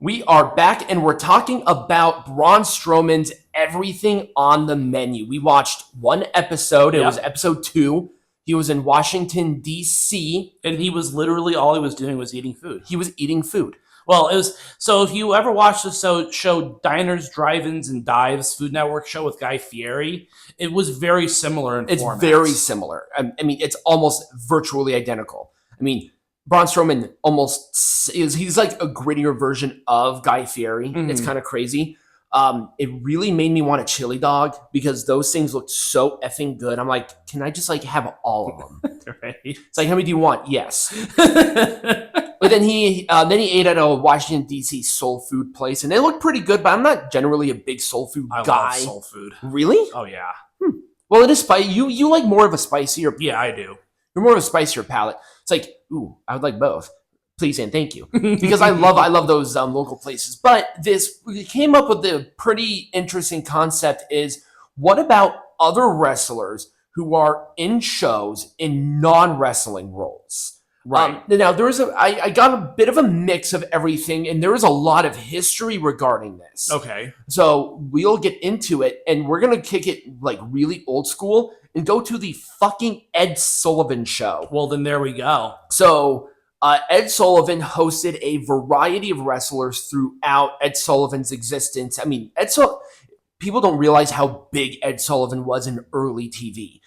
We are back and we're talking about Braun Strowman's Everything on the Menu. We watched one episode. It was episode 2. He was in Washington, D.C. And he was literally, all he was doing was eating food. He was eating food. Well, it was, so if you ever watched the show Diners, Drive-Ins, and Dives, Food Network show with Guy Fieri, it was very similar in It's very similar. I mean, it's almost virtually identical. I mean, Braun Strowman he's like a grittier version of Guy Fieri. Mm-hmm. It's kind of crazy. It really made me want a chili dog because those things looked so effing good. I'm like, can I just like have all of them? Right. It's like, how many do you want? Yes. But then he ate at a Washington, D.C. soul food place, and it looked pretty good, but I'm not generally a big soul food guy. I love soul food. Really? Oh, yeah. Well, it is spicy. You like more of a spicier... Yeah, I do. You're more of a spicier palate. It's like, ooh, I would like both. Please and thank you. Because I love those local places. But we came up with a pretty interesting concept is, what about other wrestlers who are in shows in non-wrestling roles? Right. Now, I got a bit of a mix of everything, and there is a lot of history regarding this. Okay. So we'll get into it, and we're going to kick it like really old school and go to the fucking Ed Sullivan Show. Well, then there we go. So Ed Sullivan hosted a variety of wrestlers throughout Ed Sullivan's existence. I mean, people don't realize how big Ed Sullivan was in early TV.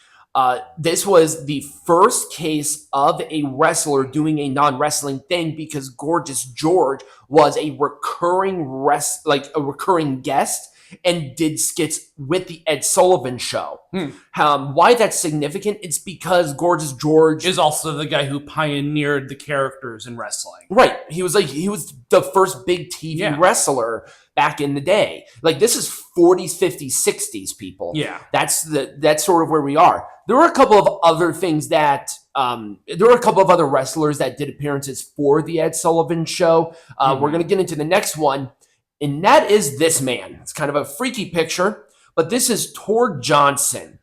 This was the first case of a wrestler doing a non-wrestling thing because Gorgeous George was a recurring guest and did skits with the Ed Sullivan Show. Why that's significant? It's because Gorgeous George is also the guy who pioneered the characters in wrestling. Right. He was the first big TV wrestler back in the day. Like, this is 40s, 50s, 60s, people. Yeah. That's sort of where we are. There were a couple of other things that there were a couple of other wrestlers that did appearances for the Ed Sullivan Show. We're going to get into the next one. And that is this man. It's kind of a freaky picture, but this is Tor Johnson.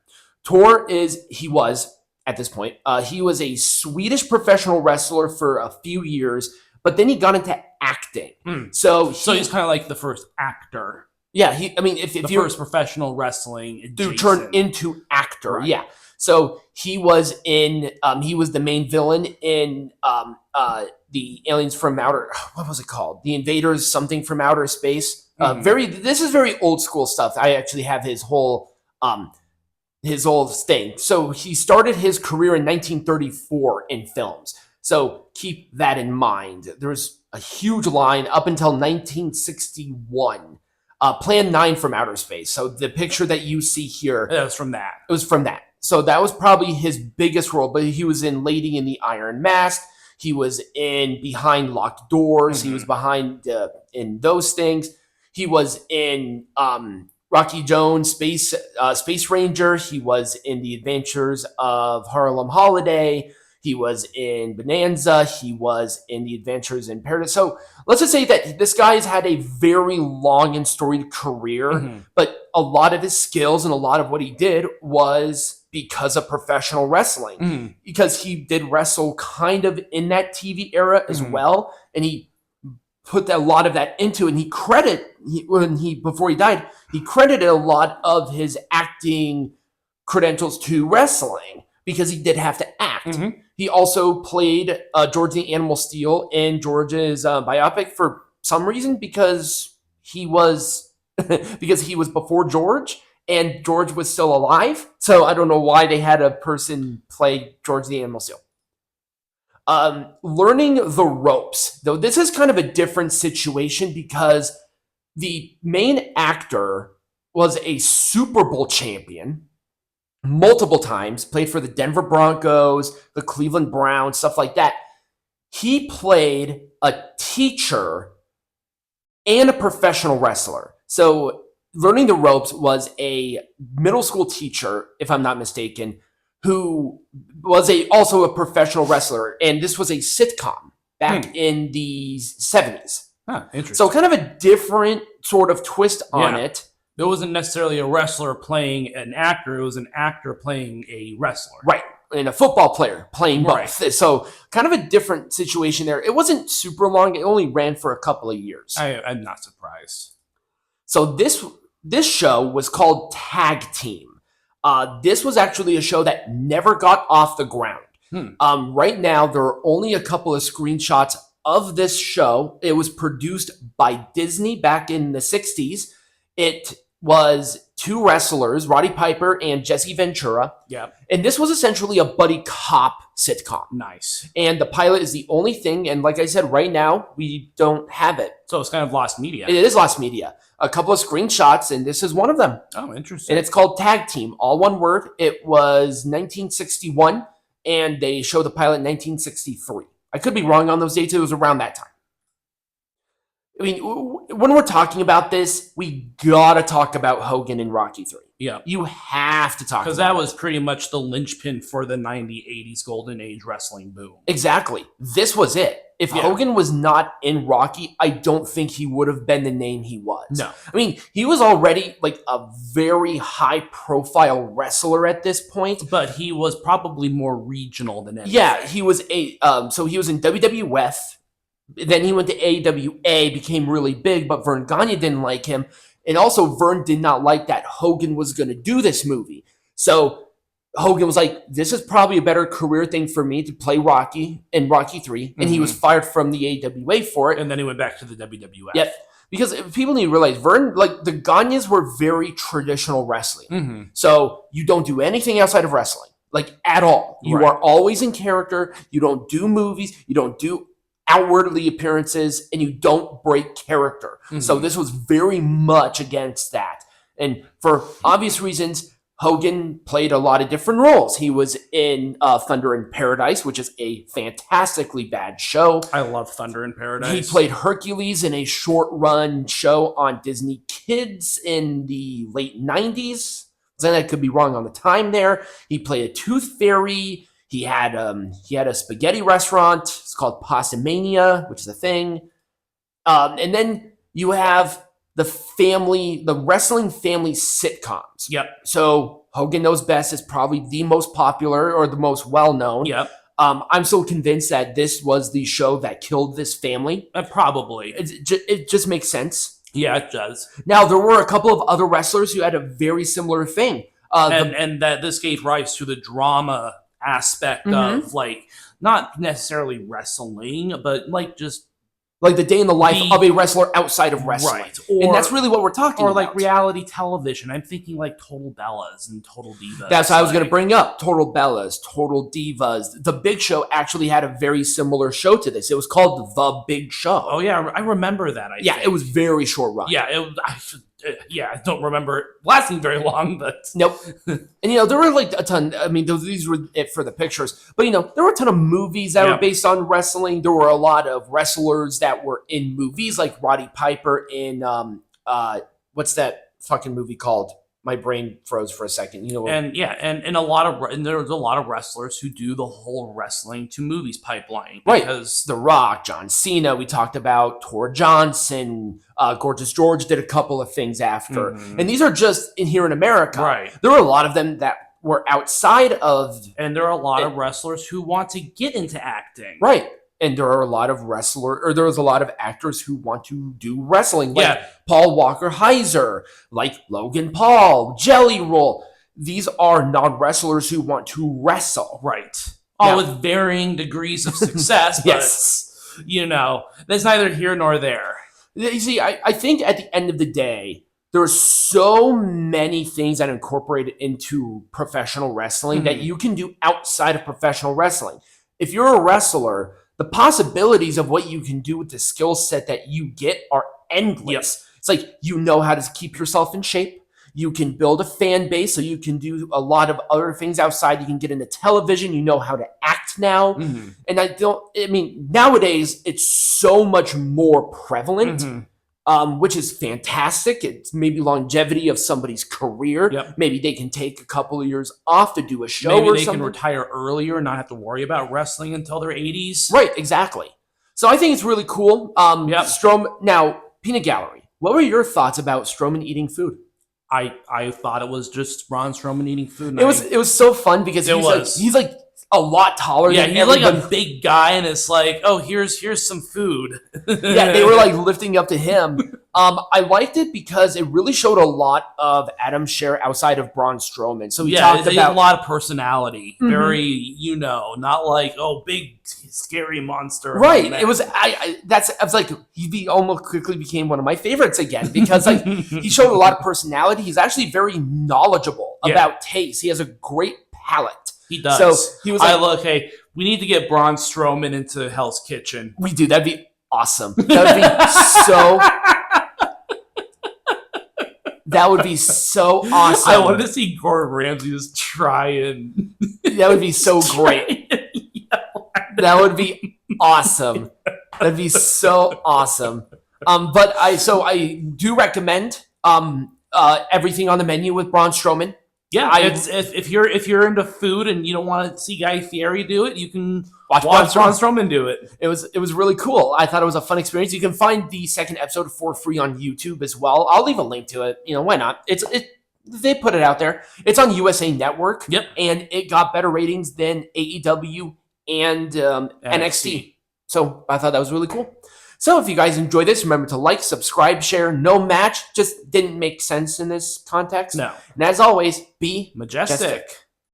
He was at this point, he was a Swedish professional wrestler for a few years, but then he got into acting. So he's kind of like the first actor. Yeah, if you're first professional wrestling to turn into actor, right. Yeah. So he was the main villain in the Aliens from Outer, what was it called? The Invaders something from Outer Space. This is very old school stuff. I actually have his whole thing. So he started his career in 1934 in films. So keep that in mind. There's a huge line up until 1961. Plan 9 from Outer Space. So the picture that you see here. It was from that. It was from that. So that was probably his biggest role, but he was in Lady in the Iron Mask. He was in Behind Locked Doors. He was behind in those things. He was in Rocky Jones, Space Ranger. He was in The Adventures of Harlem Holiday. He was in Bonanza. He was in The Adventures in Paradise. So let's just say that this guy has had a very long and storied career, but a lot of his skills and a lot of what he did was because of professional wrestling, because he did wrestle kind of in that TV era as well. And he put a lot of that into it. And before he died, he credited a lot of his acting credentials to wrestling because he did have to act. He also played George the Animal Steel in George's biopic for some reason because he was before George and George was still alive. So I don't know why they had a person play George the Animal Steel. Learning the ropes, though this is kind of a different situation because the main actor was a Super Bowl champion multiple times, played for the Denver Broncos, the Cleveland Browns, stuff like that. He played a teacher and a professional wrestler. So Learning the Ropes was a middle school teacher, if I'm not mistaken, who was also a professional wrestler. And this was a sitcom back in the 70s. Interesting. So kind of a different sort of twist on it. It wasn't necessarily a wrestler playing an actor. It was an actor playing a wrestler. Right. and a football player playing both. Right. So kind of a different situation there. It wasn't super long. It only ran for a couple of years. I'm not surprised. So this show was called Tag Team. This was actually a show that never got off the ground. Right now, there are only a couple of screenshots of this show. It was produced by Disney back in the 60s. It was two wrestlers, Roddy Piper and Jesse Ventura. Yeah. And this was essentially a buddy cop sitcom. Nice. And the pilot is the only thing. And like I said, right now, we don't have it. So it's kind of lost media. It is lost media. A couple of screenshots, and this is one of them. Oh, interesting. And it's called Tag Team, all one word. It was 1961, and they showed the pilot in 1963. I could be wrong on those dates. It was around that time. I mean, when we're talking about this, we gotta talk about Hogan and Rocky 3. Yeah. You have to talk about because that was pretty much the linchpin for the 80s golden age wrestling boom. Exactly. This was it. If Hogan was not in Rocky, I don't think he would have been the name he was. No. I mean, he was already like a very high-profile wrestler at this point. But he was probably more regional than anything. Yeah, he was so he was in WWF. Then he went to AWA, became really big, but Vern Gagne didn't like him. And also, Vern did not like that Hogan was going to do this movie. So Hogan was like, this is probably a better career thing for me to play Rocky in Rocky 3. And he was fired from the AWA for it. And then he went back to the WWF. Yep. Because people need to realize, Vern, like the Gagnes were very traditional wrestling. So you don't do anything outside of wrestling, like at all. You are always in character. You don't do movies. You don't do outwardly appearances, and you don't break character. So this was very much against that. And for obvious reasons, Hogan played a lot of different roles. He was in Thunder in Paradise, which is a fantastically bad show. I love Thunder in Paradise. He played Hercules in a short-run show on Disney Kids in the late 90s. Then I could be wrong on the time there. He played a tooth fairy. He had a spaghetti restaurant. It's called Pasta Mania, which is a thing. And then you have the wrestling family sitcoms. Yep. So Hogan Knows Best is probably the most popular or the most well-known. Yep. I'm so convinced that this was the show that killed this family. Probably. It just makes sense. Yeah, it does. Now, there were a couple of other wrestlers who had a very similar thing. And that this gave rise to the drama aspect of like not necessarily wrestling, but like just like the day in the life of a wrestler outside of wrestling. Right. And that's really what we're talking about. Or like reality television. I'm thinking like Total Bellas and Total Divas. That's what I was going to bring up. Total Bellas, Total Divas. The Big Show actually had a very similar show to this. It was called The Big Show. Oh yeah, I remember that. I think. It was very short run. Yeah, I don't remember it lasting very long, but nope. And there were like a ton. I mean, these were it for the pictures, but there were a ton of movies that were based on wrestling. There were a lot of wrestlers that were in movies, like Roddy Piper in what's that fucking movie called? My brain froze for a second. And there was a lot of wrestlers who do the whole wrestling to movies pipeline. Because The Rock, John Cena, we talked about Tor Johnson, Gorgeous George did a couple of things after. And these are just in here in America. Right. There were a lot of them that were outside of... And there are a lot of wrestlers who want to get into acting. Right. And there are a lot of there was a lot of actors who want to do wrestling, like Paul Walker Heiser, like Logan Paul, Jelly Roll. These are non-wrestlers who want to wrestle. Right. All with varying degrees of success, but, that's neither here nor there. You see, I think at the end of the day, there are so many things that are incorporated into professional wrestling that you can do outside of professional wrestling. If you're a wrestler, the possibilities of what you can do with the skill set that you get are endless. Yep. It's like you know how to keep yourself in shape. You can build a fan base, so you can do a lot of other things outside. You can get into television. You know how to act now. And nowadays, it's so much more prevalent, which is fantastic. It's maybe longevity of somebody's career. Yep. Maybe they can take a couple of years off to do a show maybe or they something. Can retire earlier and not have to worry about wrestling until their 80s. Right, exactly. So I think it's really cool. Strowman, now, Peanut Gallery, what were your thoughts about Strowman eating food? I thought it was just Braun Strowman eating food. And It was so fun because he's like a lot taller than he's everybody. like a big guy, and it's like, oh, here's some food. Yeah, they were like lifting up to him. I liked it because it really showed a lot of Adam Scherr outside of Braun Strowman. So he talked they about have a lot of personality, very not like big scary monster. Right. It was I was like he almost quickly became one of my favorites again because like he showed a lot of personality. He's actually very knowledgeable about taste. He has a great palate. He does. So he was like, hey, we need to get Braun Strowman into Hell's Kitchen. We do. That'd be awesome. That would be so. That would be so awesome. I want to see Gordon Ramsay just try and. That would be so great. That would be awesome. That'd be so awesome. But I do recommend everything on the menu with Braun Strowman. Yeah, if you're into food and you don't want to see Guy Fieri do it, you can watch Braun Strowman do it. It was really cool. I thought it was a fun experience. You can find the second episode for free on YouTube as well. I'll leave a link to it. Why not? They put it out there. It's on USA Network. Yep, and it got better ratings than AEW and NXT. So I thought that was really cool. So if you guys enjoy this, remember to like, subscribe, share. No match just didn't make sense in this context. No. And as always, be majestic.